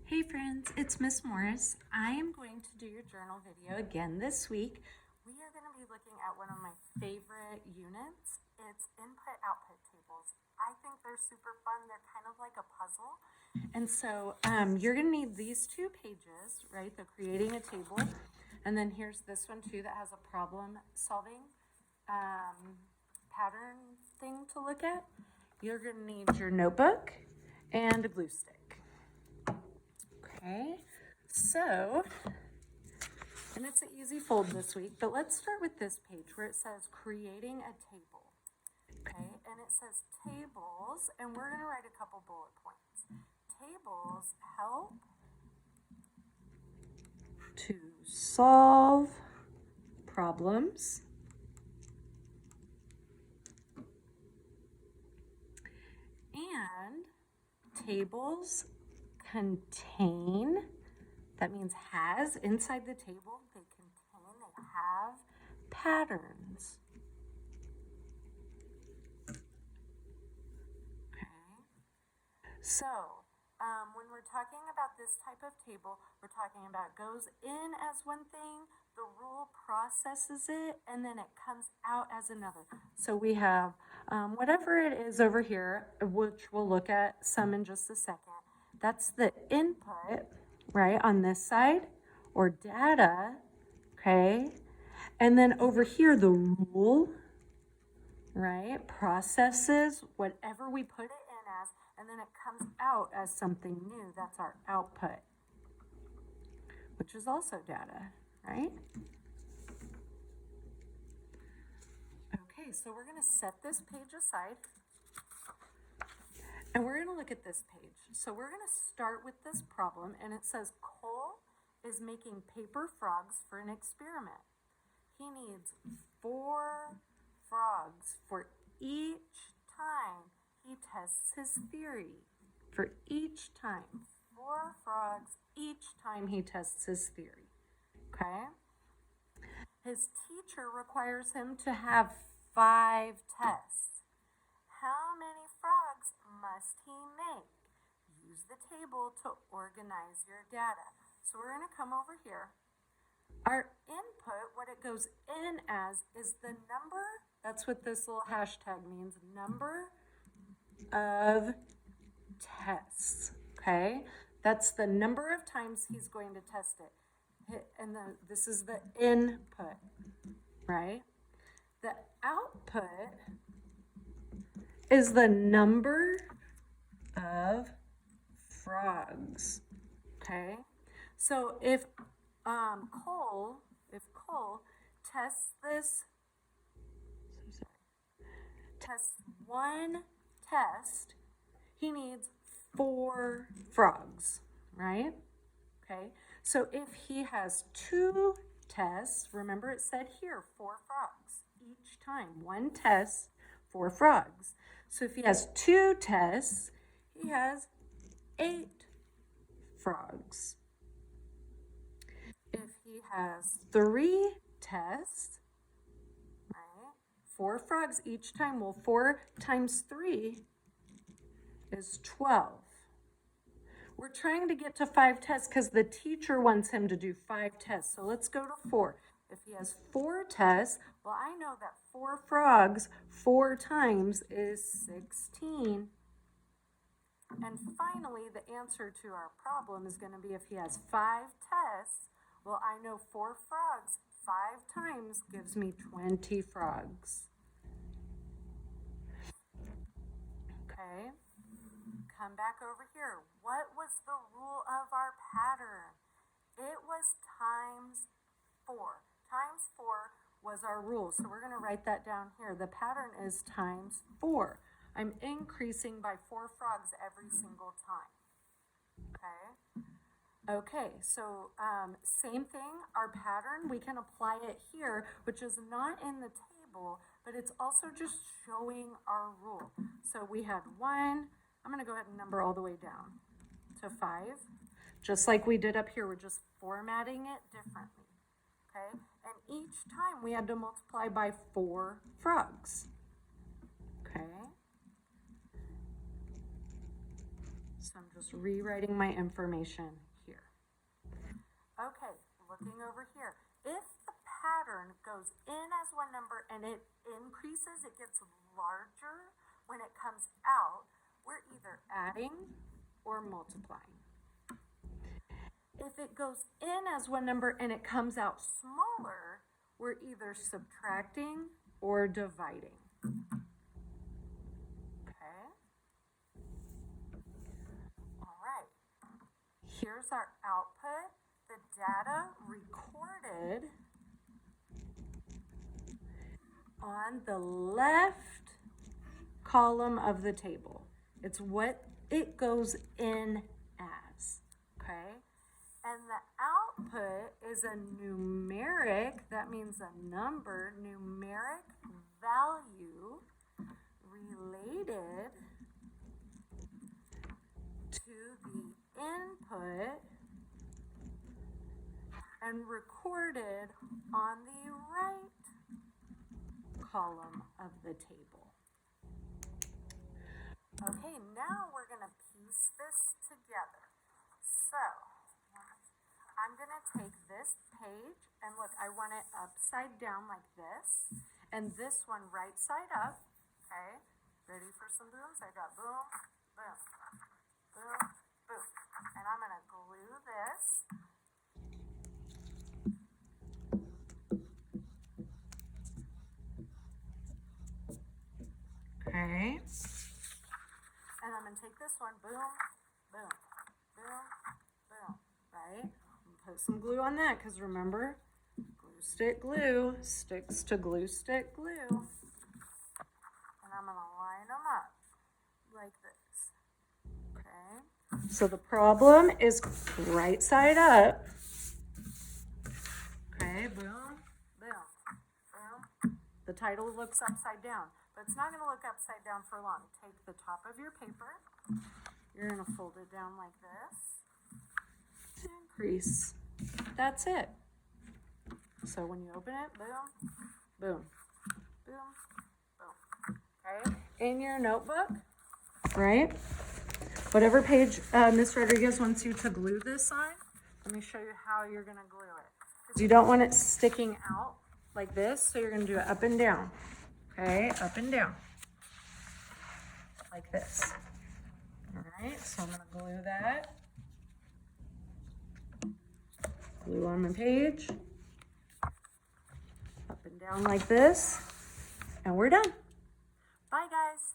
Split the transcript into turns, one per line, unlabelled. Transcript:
Hey friends, it's Miss Morris. I am going to do your journal video again this week. We are going to be looking at one of my favorite units. It's input-output tables. I think they're super fun. They're kind of like a puzzle. And so you're going to need these two pages, right? The creating a table. And then here's this one too that has a problem solving pattern thing to look at. You're going to need your notebook and a glue stick. Okay, so, and it's an easy fold this week, but let's start with this page where it says creating a table. Okay, and it says tables, and we're going to write a couple bullet points. Tables help to solve problems and tables contain, that means has, inside the table, they have patterns. Okay. So, when we're talking about this type of table, we're talking about goes in as one thing, the rule processes it, and then it comes out as another. So we have whatever it is over here, which we'll look at some in just a second. That's the input, right, on this side, or data, okay? And then over here, the rule, right, processes whatever we put it in as, and then it comes out as something new. That's our output, which is also data, right? Okay, so we're going to set this page aside, and we're going to look at this page. So we're going to start with this problem, and it says Cole is making paper frogs for an experiment. He needs 4 frogs for each time he tests his theory. For each time. 4 frogs each time he tests his theory. Okay? His teacher requires him to have 5 tests. How many frogs must he make? Use the table to organize your data. So we're going to come over here. Our input, what it goes in as, is the number, that's what this little hashtag means, number of tests, okay? That's the number of times he's going to test it. And this is the input, right? The output is the number of frogs, okay? So if Cole tests one test, he needs 4 frogs, right? Okay, so if he has 2 tests, remember it said here 4 frogs each time, 1 test, 4 frogs. So if he has 2 tests, he has 8 frogs. If he has 3 tests, right, 4 frogs each time, well, 4 times 3 is 12. We're trying to get to 5 tests because the teacher wants him to do 5 tests. So let's go to 4. If he has 4 tests, well, I know that 4 frogs 4 times is 16. And finally, the answer to our problem is going to be if he has 5 tests, well, I know 4 frogs 5 times gives me 20 frogs. Okay, come back over here. What was the rule of our pattern? It was times 4. Times 4 was our rule, so we're going to write that down here. The pattern is times 4. I'm increasing by 4 frogs every single time. Okay, so same thing, our pattern, we can apply it here, which is not in the table, but it's also just showing our rule. So we had 1, I'm going to go ahead and number all the way down to 5. Just like we did up here, we're just formatting it differently. Okay, and each time we had to multiply by 4 frogs. Okay. So I'm just rewriting my information here. Okay, looking over here. If the pattern goes in as one number and it increases, it gets larger when it comes out, we're either adding or multiplying. If it goes in as one number and it comes out smaller, we're either subtracting or dividing. Okay? All right. Here's our output. The data recorded on the left column of the table. It's what it goes in as, okay? And the output is a numeric, that means a number, numeric value related to the input and recorded on the right column of the table. Okay, now we're going to piece this together. So, I'm going to take this page, and look, I want it upside down like this, and this one right side up, okay? Ready for some booms? I got boom, boom, boom, boom. And I'm going to glue this. Okay. And I'm going to take this one, boom, boom, boom, boom, right? Put some glue on that, because remember, glue sticks to glue stick glue. And I'm going to line them up like this. Okay. So the problem is right side up. Okay, boom, boom, boom. The title looks upside down, but it's not going to look upside down for long. Take the top of your paper. You're going to fold it down like this. And crease. That's it. So when you open it, boom, boom, boom, boom. Okay? In your notebook, right? Whatever page Ms. Rodriguez wants you to glue this on, let me show you how you're going to glue it. Because you don't want it sticking out like this, so you're going to do it up and down. Okay? Up and down. Like this. All right? So I'm going to glue that. Glue on my page, up and down like this, and we're done. Bye, guys.